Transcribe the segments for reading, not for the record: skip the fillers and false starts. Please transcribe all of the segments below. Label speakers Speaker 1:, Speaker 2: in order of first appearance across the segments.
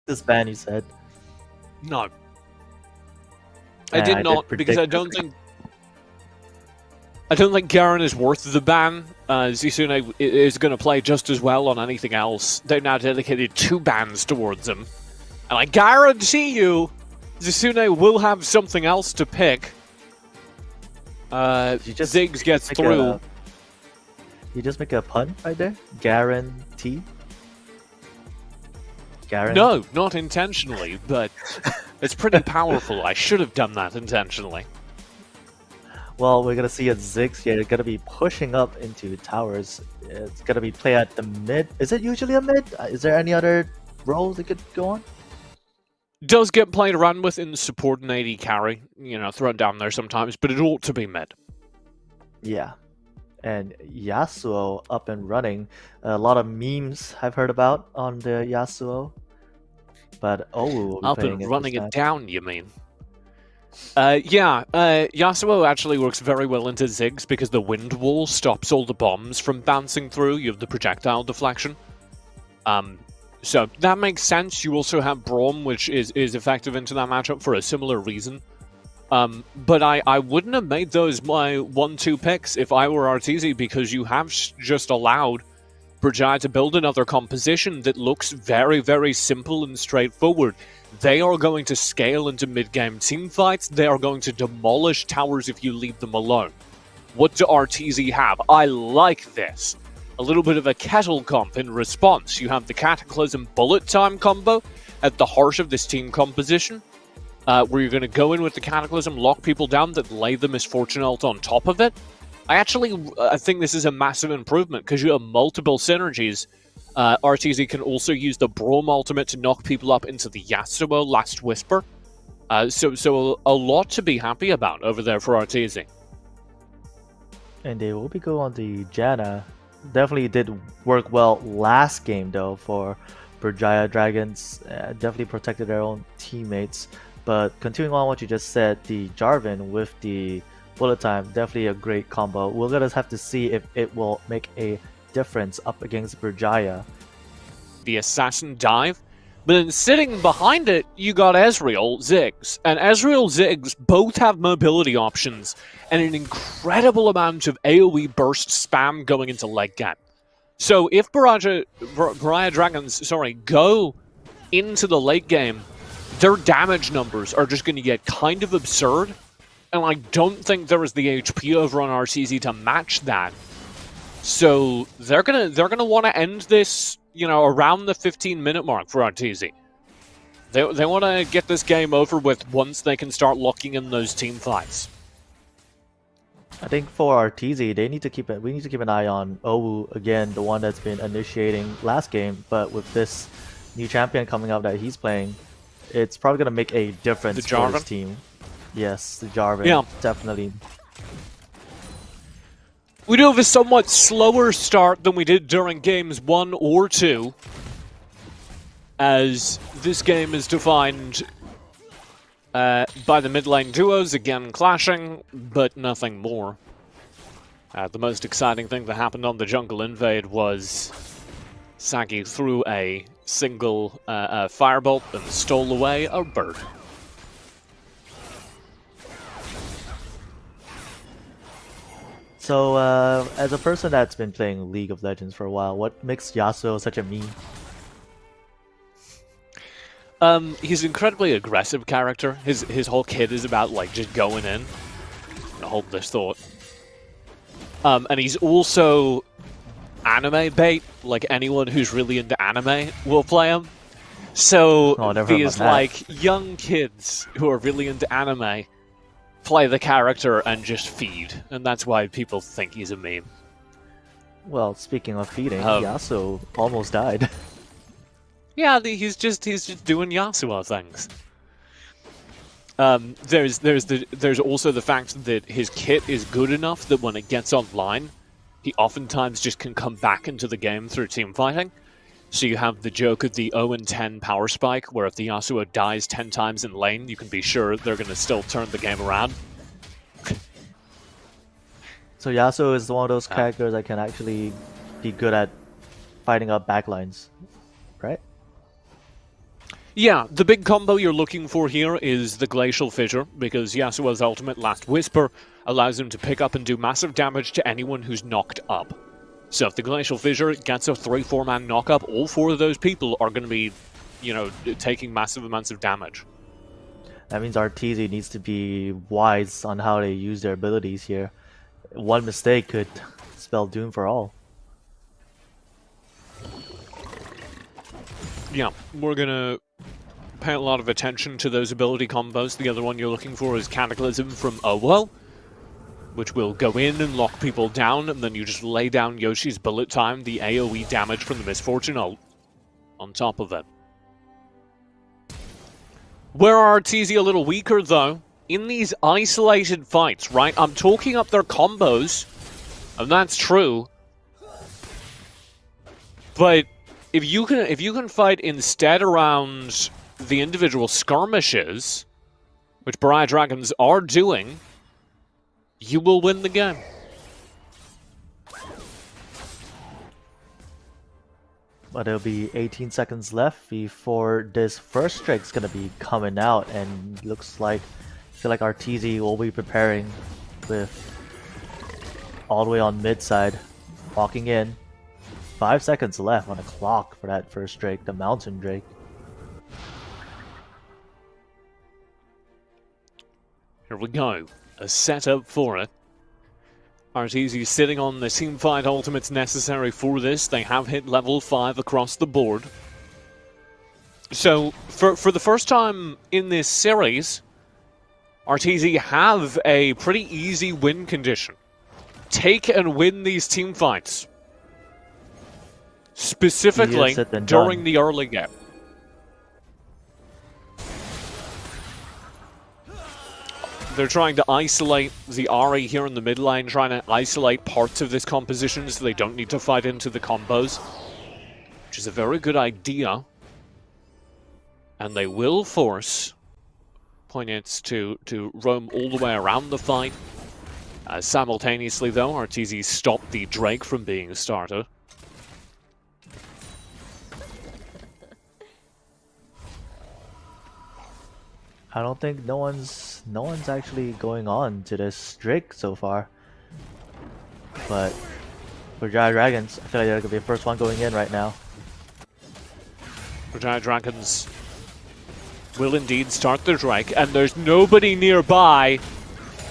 Speaker 1: this ban, you said.
Speaker 2: No. I
Speaker 1: And
Speaker 2: did
Speaker 1: I
Speaker 2: not,
Speaker 1: did
Speaker 2: because I
Speaker 1: predict
Speaker 2: don't think Garen is worth the ban. Zisune is going to play just as well on anything else. They've now dedicated 2 bans towards him. And I guarantee you, Zisune will have something else to pick. Ziggs gets through.
Speaker 1: You just make a pun right there? Guarantee?
Speaker 2: No, not intentionally, but it's pretty powerful. I should have done that intentionally.
Speaker 1: Well, we're gonna see a Ziggs here. Gonna be pushing up into towers. It's gonna be play at the mid. Is it usually a mid? Is there any other roles it could go on?
Speaker 2: Does get played around with in support and AD carry, you know, thrown down there sometimes, but it ought to be mid.
Speaker 1: Yeah. And Yasuo up and running. A lot of memes I've heard about on the Yasuo. But will be
Speaker 2: Up
Speaker 1: playing
Speaker 2: and running
Speaker 1: this
Speaker 2: it
Speaker 1: match.
Speaker 2: down, you mean? Yasuo actually works very well into Ziggs because the wind wall stops all the bombs from bouncing through. You have the projectile deflection. So that makes sense. You also have Braum, which is effective into that matchup for a similar reason. But I wouldn't have made those my 1-2 picks if I were RTZ, because you have just allowed BERJAYA to build another composition that looks very, very simple and straightforward. They are going to scale into mid-game teamfights. They are going to demolish towers if you leave them alone. What do RTZ have? I like this. A little bit of a kettle comp in response. You have the Cataclysm bullet time combo at the heart of this team composition, where you're going to go in with the Cataclysm, lock people down, then lay the Misfortune ult on top of it. I think this is a massive improvement because you have multiple synergies. RTZ can also use the Braum ultimate to knock people up into the Yasuo Last Whisper. So a lot to be happy about over there for RTZ.
Speaker 1: And they will be going on the Janna. Definitely did work well last game though for BERJAYA Dragons. Definitely protected their own teammates. But continuing on what you just said, the Jarvan with the bullet time, definitely a great combo. We're gonna have to see if it will make a difference up against BERJAYA.
Speaker 2: The assassin dive, but then sitting behind it, you got Ezreal, Ziggs. And Ezreal, Ziggs both have mobility options and an incredible amount of AoE burst spam going into late game. So if BERJAYA Dragons, go into the late game, their damage numbers are just going to get kind of absurd. And I don't think there is the HP over on RTZ to match that. So they're gonna want to end this, around the 15-minute mark for RTZ. They want to get this game over with once they can start locking in those team fights.
Speaker 1: I think for RTZ, we need to keep an eye on Owu again, the one that's been initiating last game. But with this new champion coming up that he's playing, it's probably gonna make a difference for his team. Yes, the Jarvan. Yeah, definitely.
Speaker 2: We do have a somewhat slower start than we did during games 1 or 2, as this game is defined by the mid lane duos, again clashing, but nothing more. The most exciting thing that happened on the jungle invade was Sagi threw a single firebolt and stole away a bird.
Speaker 1: So, as a person that's been playing League of Legends for a while, what makes Yasuo such a meme?
Speaker 2: He's an incredibly aggressive character. His whole kit is about, just going in. I'm gonna hold this thought. And he's also anime bait. Like, anyone who's really into anime will play him. So, these, young kids who are really into anime play the character and just feed, and that's why people think he's a meme.
Speaker 1: Well, speaking of feeding, Yasuo almost died.
Speaker 2: Yeah, he's just doing Yasuo things. There's also the fact that his kit is good enough that when it gets online, he oftentimes just can come back into the game through team fighting. So you have the joke of the 0-10 power spike, where if the Yasuo dies 10 times in lane, you can be sure they're going to still turn the game around.
Speaker 1: So Yasuo is one of those characters that can actually be good at fighting up backlines, right?
Speaker 2: Yeah, the big combo you're looking for here is the Glacial Fissure, because Yasuo's ultimate Last Whisper allows him to pick up and do massive damage to anyone who's knocked up. So if the Glacial Fissure gets a 3-4 man knock up, all 4 of those people are going to be, you know, taking massive amounts of damage.
Speaker 1: That means RTZ needs to be wise on how they use their abilities here. One mistake could spell doom for all.
Speaker 2: Yeah, we're going to pay a lot of attention to those ability combos. The other one you're looking for is Cataclysm from Owo, which will go in and lock people down, and then you just lay down Yoshi's Bullet Time, the AoE damage from the Misfortune ult, on top of it. Where are RTZ a little weaker, though? In these isolated fights, right? I'm talking up their combos, and that's true. But if you can fight instead around the individual skirmishes, which BERJAYA Dragons are doing, you will win the game.
Speaker 1: But it'll be 18 seconds left before this first strike's gonna be coming out, and looks like I feel like RTZ will be preparing with all the way on mid side, walking in. 5 seconds left on the clock for that first Drake, the Mountain Drake.
Speaker 2: Here we go. A setup for it. RTZ sitting on the teamfight ultimates necessary for this. They have hit level 5 across the board. So, for the first time in this series, RTZ have a pretty easy win condition. Take and win these teamfights. Specifically during the early game. They're trying to isolate the Ahri here in the mid lane, trying to isolate parts of this composition so they don't need to fight into the combos, which is a very good idea. And they will force Poignets to roam all the way around the fight. Simultaneously, though, RTZ stopped the Drake from being started.
Speaker 1: I don't think no one's actually going on to this Drake so far. But for BERJAYA Dragons, I feel like they're gonna be the first one going in right now.
Speaker 2: BERJAYA Dragons will indeed start the Drake, and there's nobody nearby.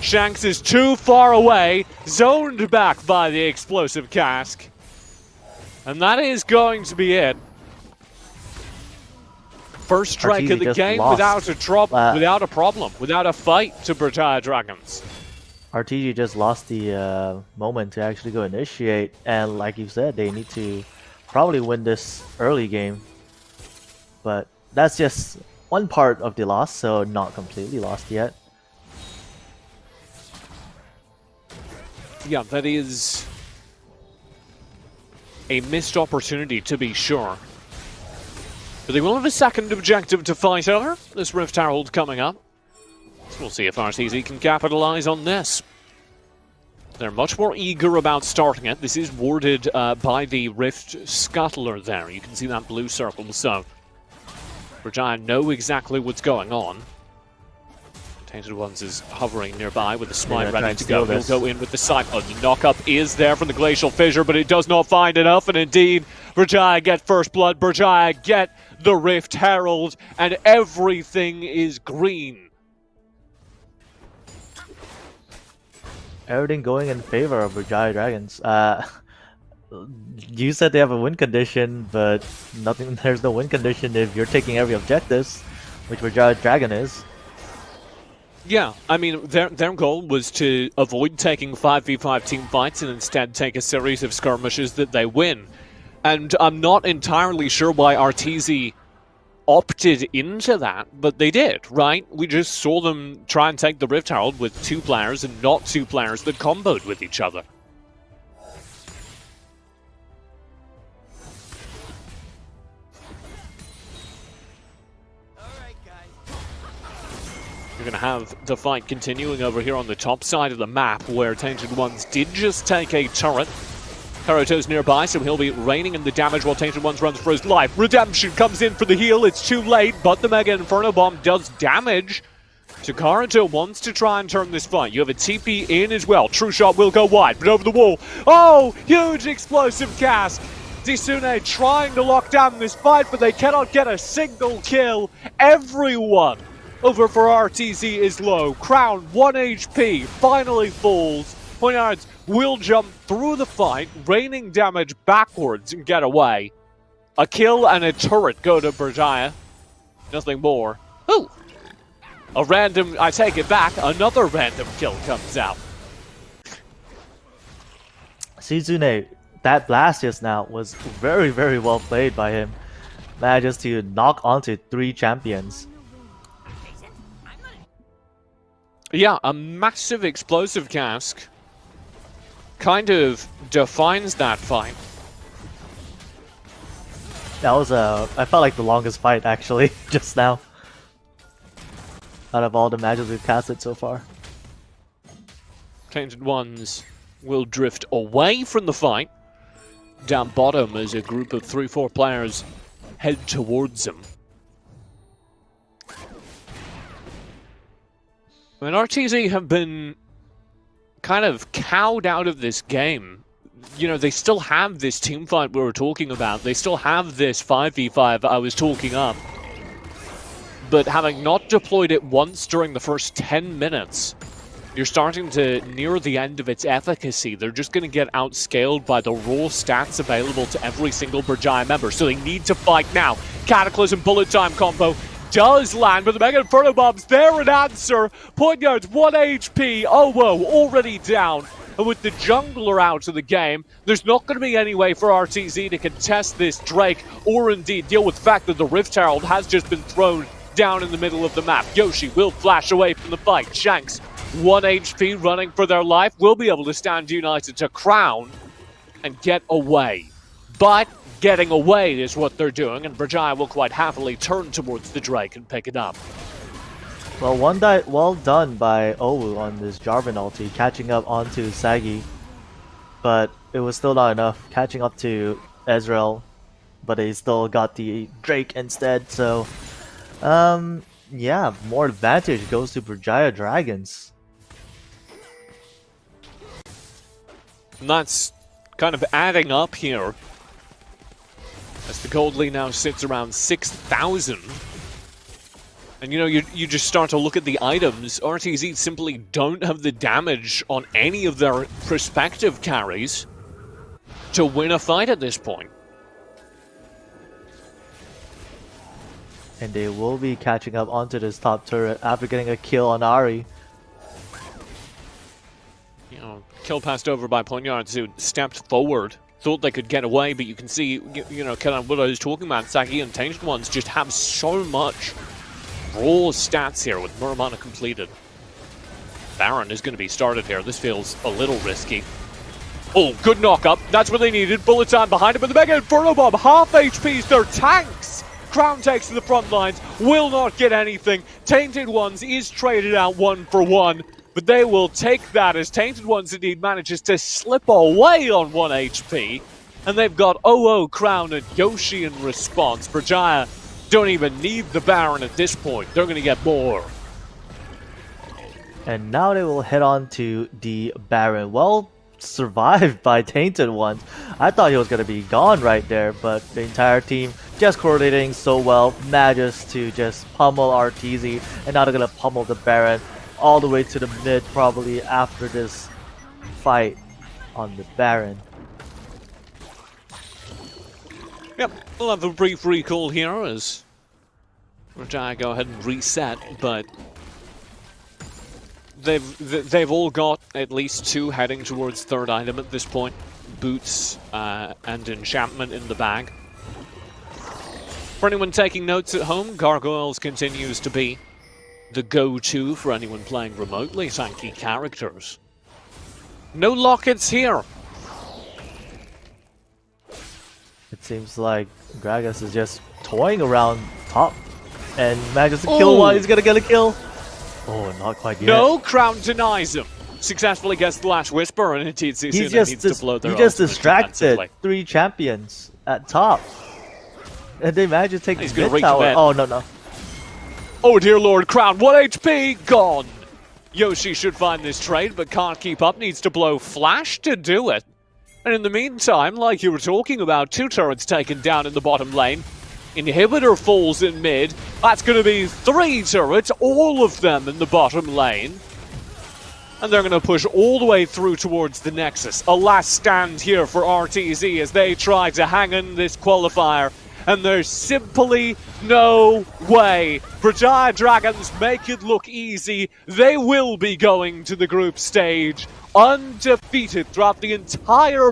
Speaker 2: Shanks is too far away, zoned back by the explosive cask. And that is going to be it. First strike of the game without a problem, without a fight to BERJAYA Dragons.
Speaker 1: RTZ just lost the moment to actually go initiate, and like you said, they need to probably win this early game. But that's just one part of the loss, so not completely lost yet.
Speaker 2: Yeah, that is a missed opportunity to be sure. But they will have a second objective to fight over. This Rift Herald coming up. So we'll see if RTZ can capitalize on this. They're much more eager about starting it. This is warded by the Rift Scuttler there. You can see that blue circle, so BERJAYA know exactly what's going on. Tainted Ones is hovering nearby with the smite ready to go. He'll go in with the side. Oh, the knockup is there from the Glacial Fissure, but it does not find enough, and indeed, BERJAYA get first blood, BERJAYA get the Rift Herald, and everything is green.
Speaker 1: Everything going in favor of BERJAYA Dragons. You said they have a win condition, but nothing. There's no win condition if you're taking every objectives, which BERJAYA Dragon is.
Speaker 2: Yeah, I mean, their goal was to avoid taking 5v5 team fights and instead take a series of skirmishes that they win. And I'm not entirely sure why RTZ opted into that, but they did, right? We just saw them try and take the Rift Herald with 2 players and not 2 players that comboed with each other. You're going to have the fight continuing over here on the top side of the map, where Tainted Ones did just take a turret. Karuto's nearby, so he'll be raining in the damage while Tainted Ones runs for his life. Redemption comes in for the heal, it's too late, but the Mega Inferno Bomb does damage. So Karuto wants to try and turn this fight. You have a TP in as well. True Shot will go wide, but over the wall. Oh, huge explosive cast. Disune trying to lock down this fight, but they cannot get a single kill. Everyone over for RTZ is low. Crown, 1 HP, finally falls. Poignards will jump through the fight, raining damage backwards and get away. A kill and a turret go to BERJAYA. Nothing more. Ooh! A random, I take it back, another random kill comes out.
Speaker 1: Shizune, that blast just now was very, very well played by him. Manages to knock onto 3 champions.
Speaker 2: Yeah, a massive explosive cask kind of defines that fight.
Speaker 1: That was I felt like the longest fight actually, just now. Out of all the matches we've casted so far.
Speaker 2: Tainted Ones will drift away from the fight. Down bottom as a group of 3-4 players head towards them. I mean, RTZ have been kind of cowed out of this game. You know, they still have this team fight we were talking about. They still have this 5v5 I was talking up. But having not deployed it once during the first 10 minutes, you're starting to near the end of its efficacy. They're just going to get outscaled by the raw stats available to every single BERJAYA member, so they need to fight now. Cataclysm Bullet Time combo does land, but the Mega Inferno Bomb's there in answer. Poignards, 1 HP, oh whoa, already down. And with the jungler out of the game, there's not going to be any way for RTZ to contest this Drake, or indeed deal with the fact that the Rift Herald has just been thrown down in the middle of the map. Yoshi will flash away from the fight. Shanks, 1 HP running for their life, will be able to stand united to Crown and get away. But getting away is what they're doing, and BERJAYA will quite happily turn towards the Drake and pick it up.
Speaker 1: Well, well done by Owu on this Jarvan ulti, catching up onto Sagi. But it was still not enough, catching up to Ezreal, but they still got the Drake instead, so yeah, more advantage goes to BERJAYA Dragons.
Speaker 2: And that's kind of adding up here, as the gold lead now sits around 6,000. And you know, you just start to look at the items. RTZ simply don't have the damage on any of their prospective carries to win a fight at this point.
Speaker 1: And they will be catching up onto this top turret after getting a kill on Ahri.
Speaker 2: You know, kill passed over by Poignards, who stepped forward. Thought they could get away, but you can see, you know, kind of what I was talking about. Sagi and Tainted Ones just have so much raw stats here with Muramana completed. Baron is going to be started here. This feels a little risky. Oh, good knock-up. That's what they needed. Bullet time behind it, but the Mega Inferno Bomb, half HPs, they're tanks! Crown takes to the front lines, will not get anything. Tainted Ones is traded out 1 for 1, but they will take that as Tainted Ones indeed manages to slip away on 1 HP. And they've got OO, Crown, and Yoshi in response. BERJAYA don't even need the Baron at this point. They're going to get more.
Speaker 1: And now they will head on to the Baron. Well survived by Tainted Ones. I thought he was going to be gone right there, but the entire team just coordinating so well, manages to just pummel RTZ, and now they're going to pummel the Baron all the way to the mid probably after this fight on the Baron.
Speaker 2: Yep, we'll have a brief recall here as BERJAYA go ahead and reset, but they've all got at least 2 heading towards third item at this point. Boots and enchantment in the bag. For anyone taking notes at home, Gargoyles continues to be the go-to for anyone playing remotely tanky characters. No lockets here.
Speaker 1: It seems like Gragas is just toying around top and manages to kill one. He's gonna get a kill. Oh, not quite yet.
Speaker 2: No, Crown denies him. successfully gets the last whisper, and RTZ
Speaker 1: He
Speaker 2: needs
Speaker 1: just
Speaker 2: to blow their
Speaker 1: he just
Speaker 2: ultimate
Speaker 1: distracted
Speaker 2: defensively.
Speaker 1: 3 champions at top. And they managed to take
Speaker 2: He's
Speaker 1: the
Speaker 2: gonna
Speaker 1: mid tower.
Speaker 2: recommit.
Speaker 1: Oh, no.
Speaker 2: Oh dear Lord, Crown, 1 HP, gone! Yoshi should find this trade, but can't keep up, needs to blow Flash to do it. And in the meantime, like you were talking about, 2 turrets taken down in the bottom lane. Inhibitor falls in mid. That's going to be 3 turrets, all of them in the bottom lane. And they're going to push all the way through towards the Nexus. A last stand here for RTZ as they try to hang in this qualifier. And there's simply no way. BERJAYA Dragons make it look easy. They will be going to the group stage undefeated throughout the entire